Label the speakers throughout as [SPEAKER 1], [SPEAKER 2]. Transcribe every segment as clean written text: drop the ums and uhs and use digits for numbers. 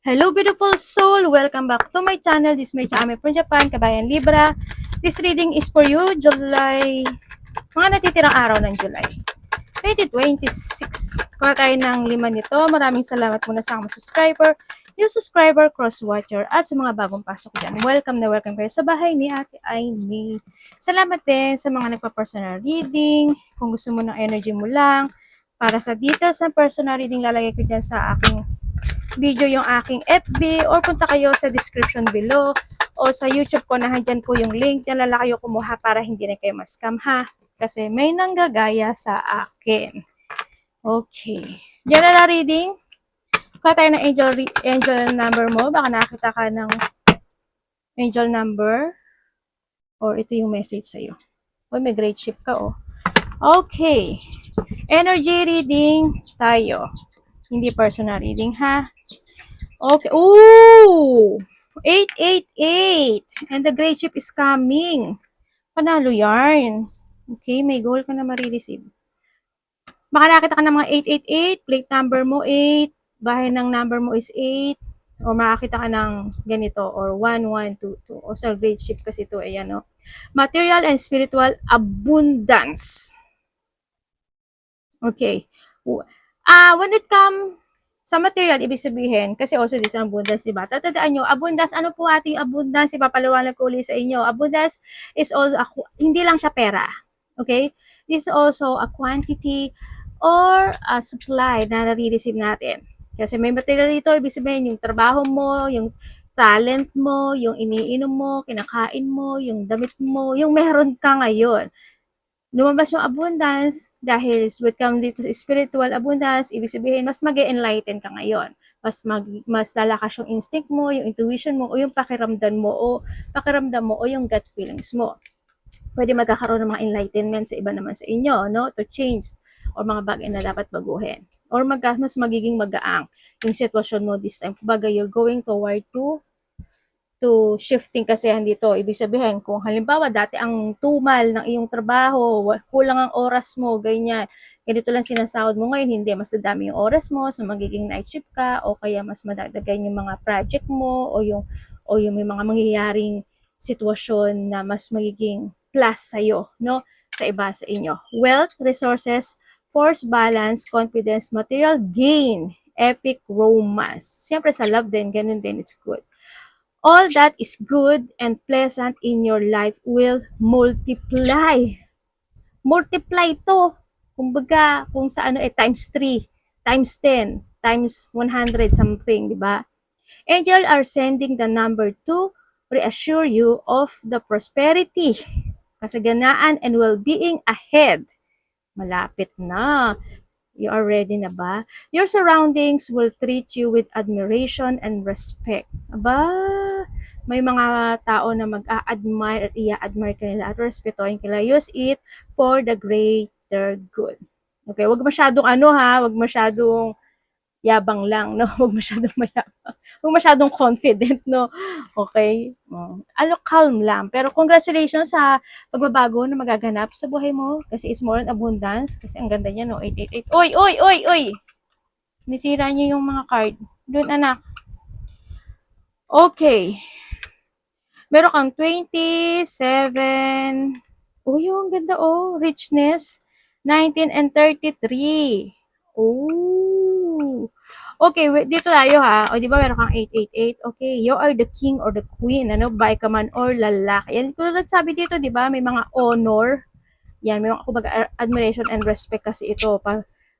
[SPEAKER 1] Hello beautiful soul! Welcome back to my channel. This is my channel from Japan, Kabayan Libra. This reading is for you, July, mga natitirang araw ng July 2026. Kuha tayo ng 5 nito. Maraming salamat muna sa mga subscriber, new subscriber, cross-watcher, at sa mga bagong pasok dyan. Welcome na welcome kayo sa bahay ni Ate Aimee. Salamat din sa mga nagpa-personal reading. Kung gusto mo ng energy mo lang, para sa details ng personal reading, lalagay ko dyan sa aking video yung aking FB or punta kayo sa description below o sa YouTube ko, nandyan po yung link. Diyan lang kayo kumuha para hindi na kayo ma-scam ha. Kasi may nanggagaya sa akin. Okay. General reading. Kuha tayo ng angel number mo. Baka nakita ka ng angel number or ito yung message sa'yo. Uy, may great ship ka oh. Okay. Energy reading tayo. Hindi personal reading ha. Okay. Ooh! 888. And the great ship is coming. Panalo yarn. Okay, may goal ka na marireceive. Baka nakita ka ng mga 888, plate number mo 8, bahay ng number mo is 8, or makakita ka ng ganito, or 1122. O sa great ship kasi ito, ayan no. Material and spiritual abundance. Okay. When it comes sa material, ibig sabihin, kasi also this is abundance, diba? Tatandaan nyo, abundance, ano po ating abundance? Ipapaliwanag ko ulit sa inyo. Abundance is also, hindi lang siya pera. Okay? This is also a quantity or a supply na nare-receive natin. Kasi may material dito, ibig sabihin, yung trabaho mo, yung talent mo, yung iniinom mo, kinakain mo, yung damit mo, yung meron ka ngayon. Lumabas yung abundance dahil when it comes dito sa spiritual abundance, ibig sabihin mas mag-enlighten ka ngayon. Mas lalakas yung instinct mo, yung intuition mo, o yung pakiramdam mo o yung gut feelings mo. Pwede magkakaroon ng mga enlightenment sa iba naman sa inyo, no? To change or mga bagay na dapat baguhin. Or mas magiging magaang yung sitwasyon mo this time. Kumbaga, you're going toward to shifting kasi dito. Ibig sabihin, kung halimbawa dati ang tumal ng iyong trabaho, kulang ang oras mo, ganyan, ganito lang sinasahod mo ngayon, hindi, mas dadami yung oras mo, so magiging night shift ka, o kaya mas madagdagan yung mga project mo, o yung may mga mangyayaring sitwasyon na mas magiging plus sa'yo, no? Sa iba sa inyo. Wealth, resources, force, balance, confidence, material gain, epic romance. Siyempre sa love din, ganun din, it's good. All that is good and pleasant in your life will multiply. Multiply to. Kumbaga, kung sa ano times 3, times 10, times 100 something, di ba? Angels are sending the number 2 reassure you of the prosperity, kasaganaan, and well-being ahead. Malapit na. You are ready na ba? Your surroundings will treat you with admiration and respect. Aba, may mga tao na mag-a-admire at i-admire ka nila at respetuhin ka. Use it for the greater good. Okay, wag masyadong wag masyadong yabang lang, no? Wag masyadong mayabang. Wag masyadong confident, no? Okay? Calm lang. Pero congratulations sa pagbabago na magaganap sa buhay mo kasi it's more in abundance. Kasi ang ganda niya, no? 888. Oy, oy, oy, oy! Nisira niyo yung mga card. Doon, anak. Okay. Meron kang 27. Uy, ang ganda, oh. Richness. 19 and 33. Oh. Okay, wait, dito tayo ha. O, di ba meron kang 888? Okay, you are the king or the queen, ano, by ka man or lalaki. Yan, tulad sabi dito, di ba, may mga honor. Yan, may mga kumbaga, admiration and respect kasi ito.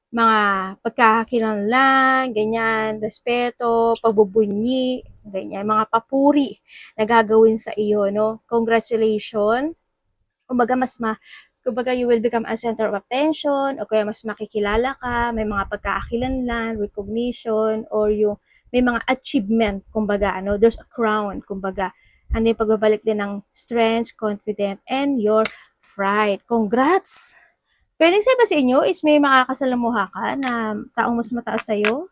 [SPEAKER 1] Mga pagkakakilanlan, ganyan, respeto, pagbubunyi, ganyan, mga papuri na gagawin sa iyo, no? Congratulations. Kumbaga you will become a center of attention o kaya mas makikilala ka, may mga pagkakakilanlan, recognition, or yung may mga achievement, kumbaga, ano, there's a crown, kumbaga, ano yung pagbabalik din ng strength, confidence, and your pride. Congrats! Pwedeng sa iba sa inyo is may makakasalamuha ka na taong mas mataas sa'yo,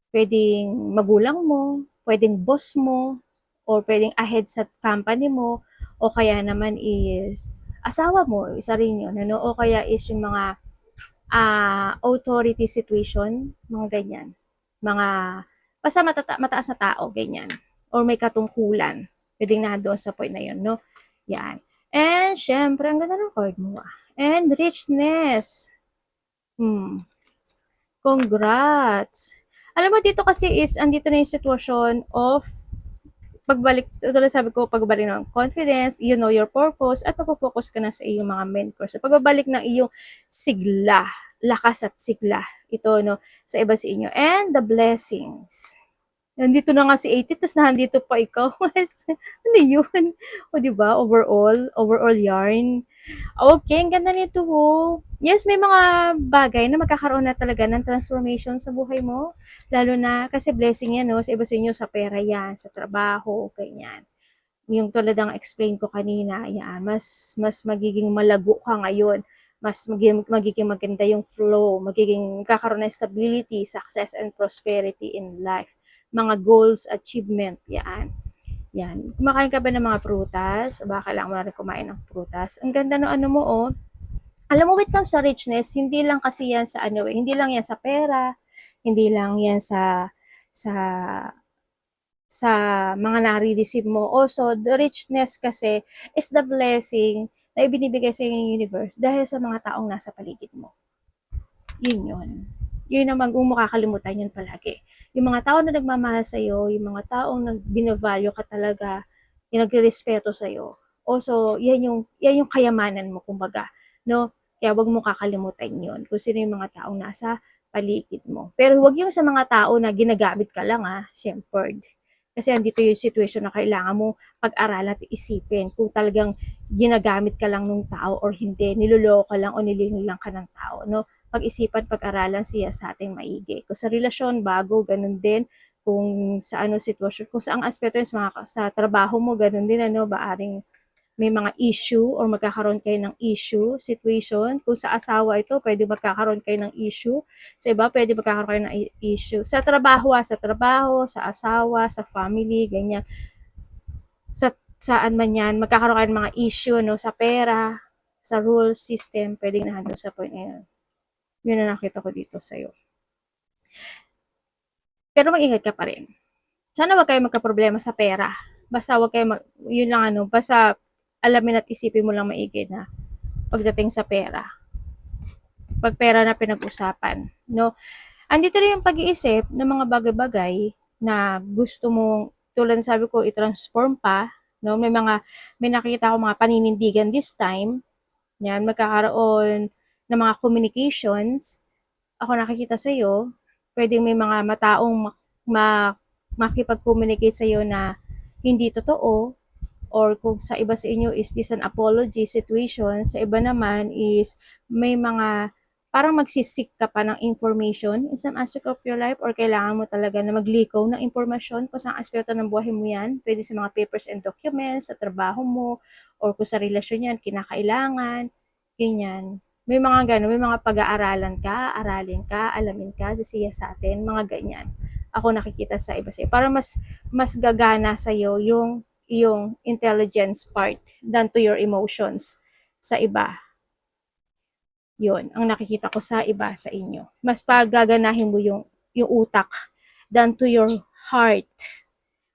[SPEAKER 1] pwedeng magulang mo, pwedeng boss mo, or pwedeng ahead sa company mo, o kaya naman is asawa mo, isa rin yun, ano? O kaya is yung mga authority situation, mga ganyan. Mga basta mataas na tao, ganyan. Or may katungkulan. Pwedeng nandoon sa point na yun, no? Yan. And, syempre, ang ganda ng card mo, And, richness. Congrats. Alam mo, dito kasi is, andito na yung sitwasyon of pagbalik, tulad sabi ko, pagbalik ng confidence, you know your purpose, at pag-focus ka na sa iyong mga main course. So, pagbabalik ng iyong sigla, lakas at sigla. Ito, no, sa iba sa inyo. And the blessings. Nandito na nga si 80, tapos nandito pa ikaw. Ano yun? O, diba? Overall yarn. Okay, ang ganda nito, ho. Yes, may mga bagay na magkakaroon na talaga ng transformation sa buhay mo. Lalo na, kasi blessing yan, no? Sa iba sa inyo, sa pera yan, sa trabaho, ganyan. Yung tulad ng explain ko kanina, yan, mas magiging malago ka ngayon. Mas magiging maganda yung flow, magiging kakaroon ng stability, success, and prosperity in life. Mga goals, achievement, yan. Yan. Kumakain ka ba ng mga prutas? Baka kailangan mo na rin kumain ng prutas. Ang ganda ng ano mo, oh. Alam mo, when it comes sa richness, hindi lang kasi yan sa ano, hindi lang yan sa pera, hindi lang yan sa sa mga nare-receive mo. Also, the richness kasi is the blessing na ibinibigay sa ng universe dahil sa mga taong nasa paligid mo. Yun yun. Yun ang mo kakalimutan yun palagi. Yung mga tao na nagmamahal sa'yo, yung mga taong binavalue ka talaga, yung nagre-respeto sa'yo. Also, yan yung kayamanan mo, kumbaga. No? Kaya wag mo kakalimutan yun. Kung sino yung mga taong nasa paligid mo. Pero wag yung sa mga tao na ginagamit ka lang, syempre. Kasi andito yung situation na kailangan mo pag-aralan at isipin kung talagang ginagamit ka lang ng tao or hindi, niloloko ka lang o nilinilang ka ng tao, no? Pag-isipan, pag-aralan siya sa ating maigi. Kung sa relasyon, bago, ganun din. Kung sa ano sitwasyon, kung saang aspeto yun, sa trabaho mo, ganun din, ano, baaring may mga issue or magkakaroon kayo ng issue, situation. Kung sa asawa ito, pwede magkakaroon kayo ng issue. Sa iba, pwede magkakaroon kayo ng issue. Sa trabaho, sa asawa, sa family, ganyan. Saan man yan, magkakaroon kayo ng mga issue, no, sa pera, sa rule system, pwedeng nandun sa point na yun. Yun na nakita ko dito sa'yo. Pero mag-ingat ka pa rin. Sana wag kayo magka-problema sa pera. Basta wag kayo yun lang ano, basta alamin at isipin mo lang maigi na pagdating sa pera. Pag pera na pinag-usapan, no? Andito rin yung pag-iisip ng mga bagay-bagay na gusto mong, tulad ng sabi ko, i-transform pa, no? May nakita ako mga paninindigan this time. Yan, magkakaroon ng mga communications. Ako nakikita sa iyo, pwedeng may mga mataong makipag-communicate sa iyo na hindi totoo, or kung sa iba sa inyo is this an apology situation, sa iba naman is may mga parang magsisik ka pa ng information in some aspect of your life, or kailangan mo talaga na maglikaw ng impormasyon kung saan aspeto ng buhay mo yan. Pwede sa mga papers and documents, sa trabaho mo, or kung sa relasyon yan, kinakailangan, ganyan. May mga gano'n, may mga pag-aaralan ka, aralin ka, alamin ka, sisiya sa atin, mga ganyan. Ako nakikita sa iba sa'yo. Para mas gagana sa'yo yung intelligence part than to your emotions sa iba. Yun, ang nakikita ko sa iba sa inyo. Mas pagaganahin mo yung utak than to your heart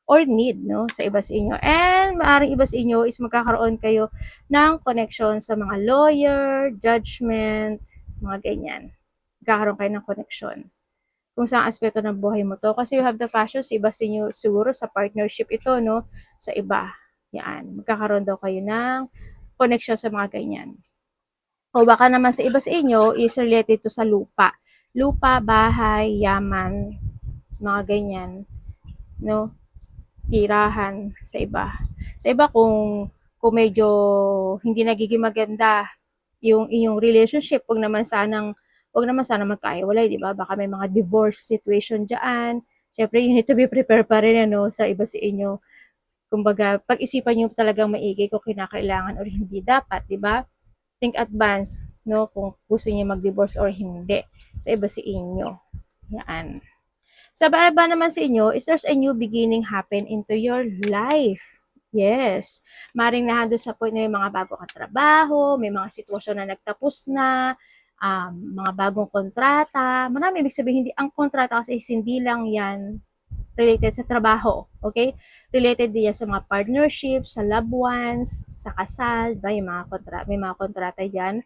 [SPEAKER 1] or need, no, sa iba sa inyo. And maaring iba sa inyo is magkakaroon kayo ng connection sa mga lawyer, judgment, mga ganyan. Magkakaroon kayo ng connection kung saan aspeto ng buhay mo to. Kasi you have the passion, sa iba sa inyo siguro sa partnership ito, no, sa iba. Yan, magkakaroon daw kayo ng connection sa mga ganyan. O baka naman sa iba sa inyo is related to sa lupa. Lupa, bahay, yaman, mga ganyan, no, tirahan sa iba. Sa iba kung medyo hindi nagiging maganda yung inyong relationship, wag naman sana magkahiwalay, di ba? Baka may mga divorce situation diyan. Syempre, you need to be prepared pa rin, ano, sa iba sa inyo. Kumbaga, pag-isipan niyo talagang maigi kung kinakailangan or hindi dapat, di ba? Think advance, no, kung gusto niyo mag-divorce or hindi sa iba sa inyo. Yan. Sa iba naman sa inyo, is there's a new beginning happen into your life. Yes. Maring nahando sa point na may mga bago kang trabaho, may mga sitwasyon na nagtapos na, mga bagong kontrata. Marami ibig sabihin, hindi ang kontrata kasi hindi lang yan related sa trabaho, okay? Related din yan sa mga partnerships, sa loved ones, sa kasal, diba? May mga kontrata dyan,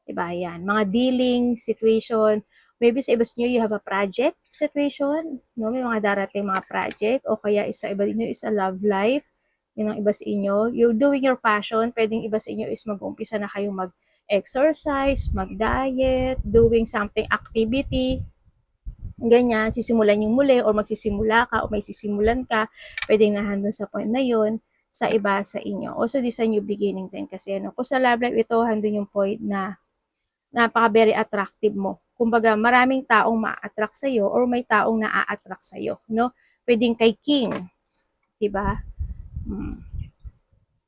[SPEAKER 1] diba? Yan. Mga dealing situation, maybe sa iba sa inyo, you have a project situation, no? May mga darating mga project, o kaya isa iba inyo is a love life, yun ang iba sa inyo. You're doing your passion, pwedeng iba sa inyo is mag-umpisa na kayong mag-exercise, mag-diet, doing something activity, ganyan, sisimulan yung muli or magsisimula ka o may sisimulan ka, pwedeng nahandun sa point na yun sa iba sa inyo. Also, this a new beginning din kasi ano, kung sa love life ito, handun yung point na napaka very attractive mo. Kumbaga, maraming taong ma-attract sa'yo or may taong na-attract sa'yo, no? Pwedeng kay king, 'di ba?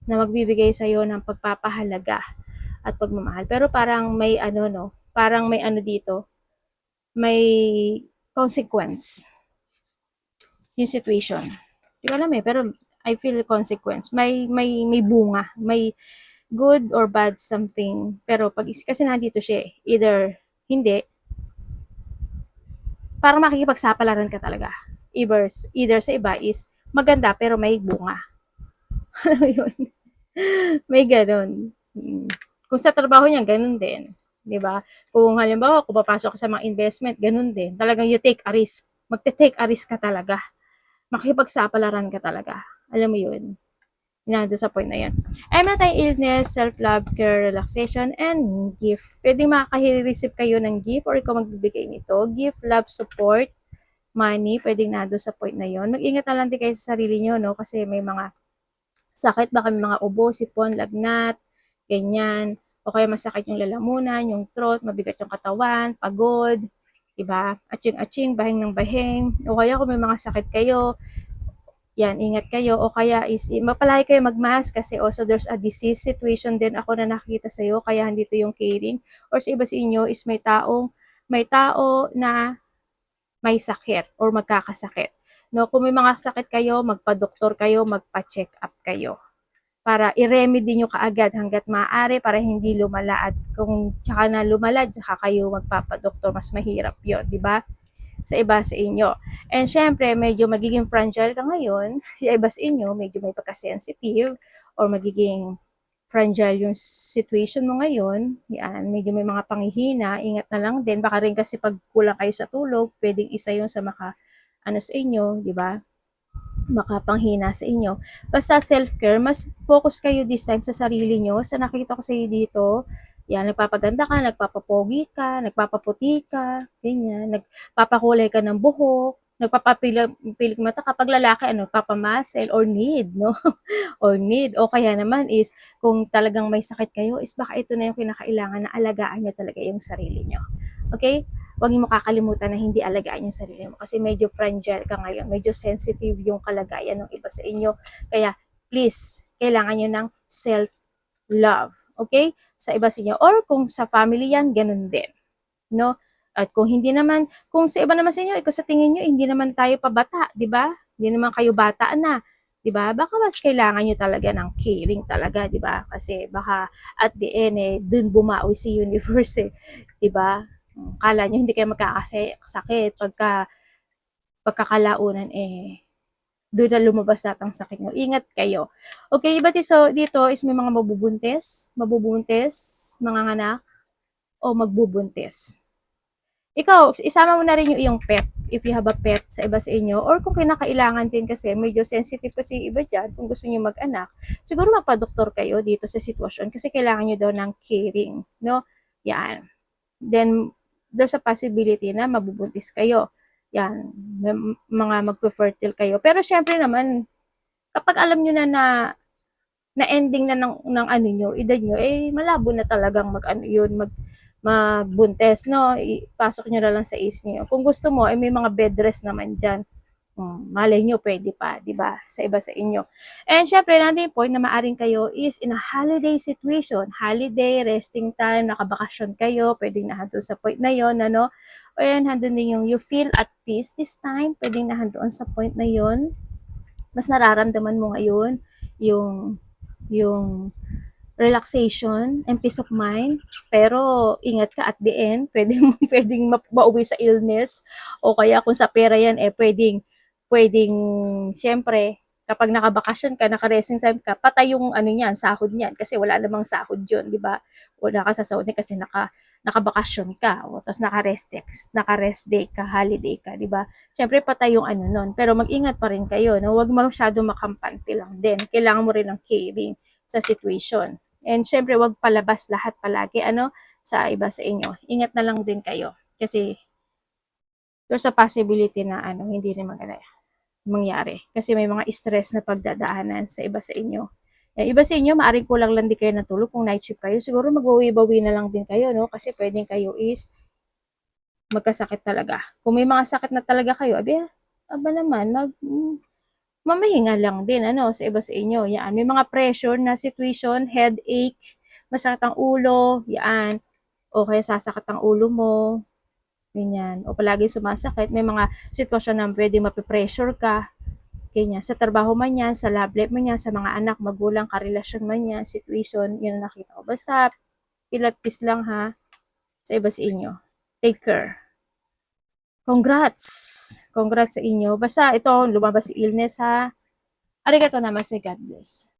[SPEAKER 1] Na magbibigay sa'yo ng pagpapahalaga at pagmamahal. Pero parang may ano, no? Parang may ano dito, may consequence yung situation. Hindi ko alam pero I feel the consequence. May bunga, may good or bad something. Pero pag kasi nandito siya either hindi, parang makikipagsapalaran ka talaga. Either sa iba is maganda pero may bunga. Alam yun? May ganun. Kung sa trabaho niya, ganun din. 'Di ba? Kung halimbawa, kung papasok ka sa mga investment, ganun din. Talagang you take a risk. Magte-take a risk ka talaga. Makikipagsapalaran ka talaga. Alam mo yun? Nando sa point na yan. Ay, meron tayong illness, self-love, care, relaxation, and gift. Pwede makaka-receive kayo ng gift or ikaw magbibigay nito. Gift, love, support, money. Pwedeng nando sa point na yon. Mag-ingat na lang din kayo sa sarili nyo, no? Kasi may mga sakit, baka may mga ubo, sipon, lagnat, ganyan. O kaya masakit yung lalamunan, yung throat, mabigat yung katawan, pagod, diba? Atching-atching, bahing ng bahing. O kaya kung may mga sakit kayo, yan, ingat kayo. O kaya is, mapalagi kayo mag-mask kasi also there's a disease situation din ako na nakikita sa'yo, kaya dito yung caring. Or sa iba sa inyo is may tao na may sakit or magkakasakit. No, kung may mga sakit kayo, magpa-doktor kayo, magpa-check up kayo para i-remedy nyo kaagad hanggat maaari para hindi lumala at kung tsaka na lumala, tsaka kayo magpapadoktor, mas mahirap yon, di ba? Sa iba sa inyo. And syempre, medyo magiging fragile ka ngayon, sa iba sa inyo, medyo may pagka-sensitive or magiging fragile yung situation mo ngayon, yan, medyo may mga panghihina, ingat na lang din, baka rin kasi pag kulang kayo sa tulog, pwedeng isa yung sa ano sa inyo, di ba? Makapanghina sa inyo. Basta self-care, mas focus kayo this time sa sarili nyo. Sa nakita ko sa iyo dito, yan, nagpapaganda ka, nagpapapogi ka, nagpapaputi ka, ganyan, nagpapakulay ka ng buhok, nagpapapilik mata kapag lalaki, ano, papamuscle or need, no? Or need. O kaya naman is, kung talagang may sakit kayo, is baka ito na yung kinakailangan na alagaan nyo talaga yung sarili nyo. Okay? Huwag mo kakalimutan na hindi alagaan yung sarili mo kasi medyo fragile ka ngayon, medyo sensitive yung kalagayan ng iba sa inyo. Kaya please, kailangan nyo ng self-love. Okay? Sa iba sa inyo. Or kung sa family yan, ganun din. No? At kung hindi naman, kung sa iba naman sa inyo, ikaw sa tingin nyo, hindi naman tayo pabata, di ba? Hindi naman kayo bata na. 'Di ba? Baka mas kailangan niyo talaga ng caring talaga, 'di ba? Kasi baka at the end doon bumawi si universe 'di ba? Kala niyo hindi kayo magkakasakit pagkakalaunan doon na lumabas lahat ang sakit niyo. Ingat kayo. Okay, but so dito is may mga mabubuntis, mga anak o magbubuntis. Ikaw, isama mo na rin yung iyong pet, if you have a pet sa iba sa inyo, or kung kinakailangan din kasi, medyo sensitive kasi yung iba dyan, kung gusto niyo mag-anak, siguro magpa-doktor kayo dito sa sitwasyon kasi kailangan niyo daw ng caring, no? Yan. Then, there's a possibility na mabubuntis kayo. Yan. Mga magfe-fertile kayo. Pero syempre naman, kapag alam niyo na ending na ng ano nyo, edad nyo, malabo na talagang magbuntes, no? Ipasok nyo na lang sa isip nyo. Kung gusto mo, may mga bed rest naman dyan. Malay nyo, pwede pa, di ba? Sa iba sa inyo. And syempre, nandun yung point na maaring kayo is in a holiday situation. Holiday, resting time, nakabakasyon kayo, pwedeng nahandun sa point na yon, ano? And handun din yung you feel at peace this time, pwedeng nahandun sa point na yon. Mas nararamdaman mo ngayon yung relaxation and peace of mind. Pero ingat ka at the end, pwedeng mauwi sa illness o kaya kung sa pera yan pwedeng pwedeng, siyempre, kapag nakabakasyon ka, naka-resting time ka, patay yung ano niyan, sahod niyan. Kasi wala namang sahod yun, di ba? Wala ka sa sahod niya kasi nakabakasyon ka. O, tapos naka-rest day ka, holiday ka, di ba? Siyempre, patay yung ano nun. Pero mag-ingat pa rin kayo, no? Huwag masyado makampante lang din. Kailangan mo rin ng caring sa situation. And syempre, wag palabas lahat palagi, ano, sa iba sa inyo. Ingat na lang din kayo. Kasi, there's a possibility na, ano, hindi rin maganda mangyari. Kasi may mga stress na pagdadaanan sa iba sa inyo. Yung iba sa inyo, maaring kulang lang din kayo ng tulog kung night shift kayo. Siguro magbawi-bawi na lang din kayo, no? Kasi pwedeng kayo is magkasakit talaga. Kung may mga sakit na talaga kayo, aba naman, mamahinga lang din, ano, sa iba sa inyo. Yan. May mga pressure na situation, headache, masakit ang ulo, yan. O kaya sasakit ang ulo mo, ganyan. O palagi sumasakit. May mga sitwasyon na pwede mapipressure ka, ganyan. Sa trabaho man yan, sa love life man yan, sa mga anak, magulang, karelasyon man yan, situation, yun ang nakita ko. Basta, pilat peace lang ha, sa iba sa inyo. Take care. Congrats! Congrats sa inyo. Basta ito, lumabas si illness ha. Arigato namaste, God bless.